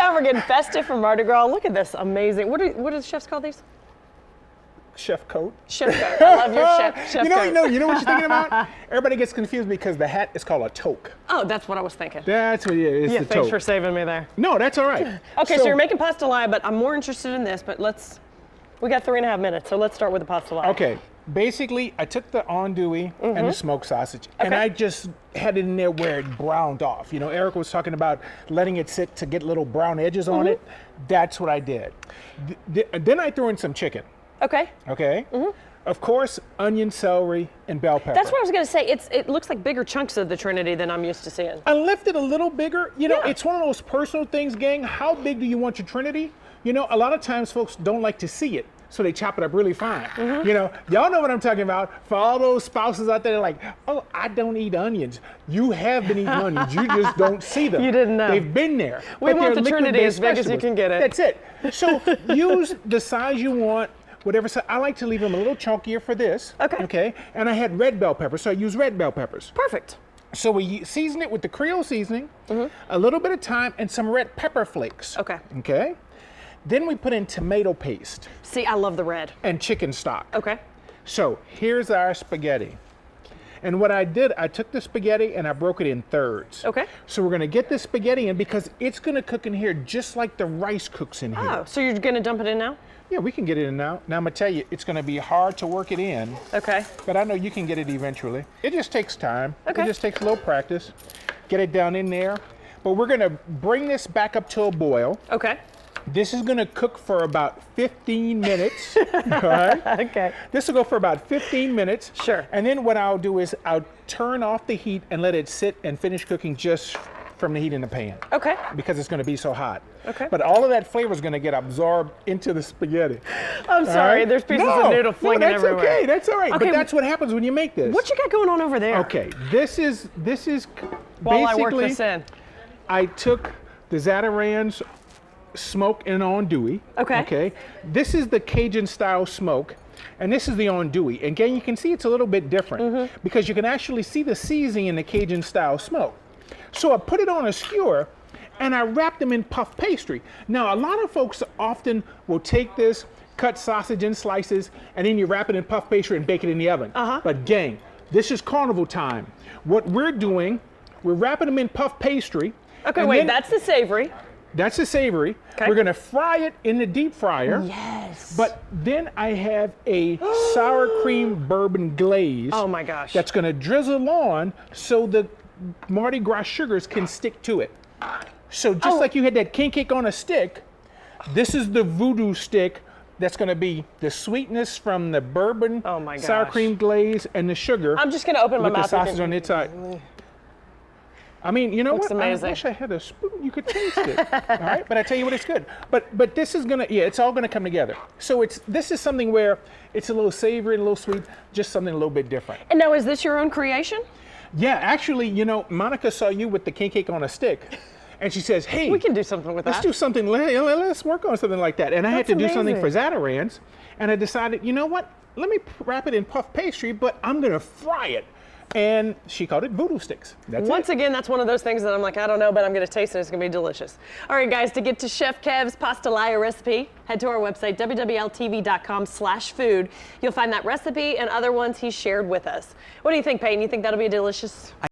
time we're getting festive for Mardi Gras. Look at this, amazing. What do the chefs call these? Chef coat. Chef coat. I love your chef You know coat. what you're thinking about? Everybody gets confused because the hat is called a toque. Oh, that's what I was thinking. That's what it is. Yeah, the thanks toque. for saving me there. No, that's all right. Okay, so you're making pastalaya, but I'm more interested in this, but we got 3.5 minutes, so let's start with the pastalaya. Okay, basically, I took the andouille and the smoked sausage, and I just had it in there where it browned off. You know, Eric was talking about letting it sit to get little brown edges on it. That's what I did. Then I threw in some chicken. Okay. Okay. Of course, onion, celery, and bell pepper. That's what I was going to say. It looks like bigger chunks of the Trinity than I'm used to seeing. I left it a little bigger. You know, Yeah. it's one of those personal things, gang. How big do you want your Trinity? You know, a lot of times folks don't like to see it, so they chop it up really fine. You know, y'all know what I'm talking about. For all those spouses out there like, oh, I don't eat onions. You have been eating onions. You just don't see them. You didn't know. They've been there. We But want they're the Trinity as liquid-based big as you can get it. That's it. So use the size you want. Whatever size. I like to leave them a little chunkier for this. Okay. Okay. And I had red bell peppers, so I use red bell peppers. Perfect. So we season it with the Creole seasoning, a little bit of thyme, and some red pepper flakes. Okay. Okay. Then we put in tomato paste See, I love the red. and chicken stock. Okay. So here's our spaghetti. And what I did, I took the spaghetti and I broke it in thirds. Okay. So we're gonna get this spaghetti in because it's gonna cook in here just like the rice cooks in here. Oh, so you're going to dump it in now? Yeah, we can get it in now. Now I'm gonna tell you, it's gonna be hard to work it in, Okay. but I know you can get it eventually. It just takes time. Okay. It just takes a little practice. Get it down in there. But we're gonna bring this back up to a boil. Okay. This is gonna cook for about 15 minutes, all right? Okay. This will go for about 15 minutes. Sure. And then what I'll do is I'll turn off the heat and let it sit and finish cooking just from the heat in the pan. Okay. Because it's gonna be so hot. Okay. But all of that flavor is gonna get absorbed into the spaghetti. I'm sorry, All right? there's pieces of noodle flinging that's everywhere. okay, that's all right. Okay. But that's what happens when you make this. What you got going on over there? Okay, this is While I work basically, this in. I took the Zatarans smoke and andouille. Okay. Okay. This is the Cajun style smoke, and this is the andouille. And again, you can see it's a little bit different because you can actually see the seasoning in the Cajun style smoke. So I put it on a skewer and I wrapped them in puff pastry. Now, a lot of folks often will take this, cut sausage in slices, and then you wrap it in puff pastry and bake it in the oven. But gang, this is carnival time. What we're doing, we're wrapping them in puff pastry. Okay, and wait, then- that's the savory. That's the savory. Okay. We're gonna fry it in the deep fryer. Yes. But then I have a sour cream bourbon glaze. Oh my gosh. That's gonna drizzle on so the Mardi Gras sugars can stick to it. So just like you had that king cake on a stick, this is the voodoo stick that's gonna be the sweetness from the bourbon, Oh my sour gosh. cream glaze, and the sugar I'm just going to open my with the mouth. sausage on the inside. I mean, you know Looks what? amazing. I wish I had a spoon. You could taste it. All right, but I tell you what, it's good. But this is gonna, yeah, it's all gonna come together. So this is something where it's a little savory and a little sweet, just something a little bit different. And now, is this your own creation? Yeah, actually, you know, Monica saw you with the king cake on a stick, and she says, "Hey, We can do something with let's that. do something. Let's work on something like that." And I had That's to do something for amazing. Zatarans, and I decided, you know what? Let me wrap it in puff pastry, but I'm gonna fry it. And she called it voodoo sticks. That's Once it. again, that's one of those things that I'm like, I don't know, but I'm going to taste it. It's going to be delicious. All right, guys, to get to Chef Kev's pastalaya recipe, head to our website, wwltv.com/food. You'll find that recipe and other ones he shared with us. What do you think, Peyton? You think that'll be delicious?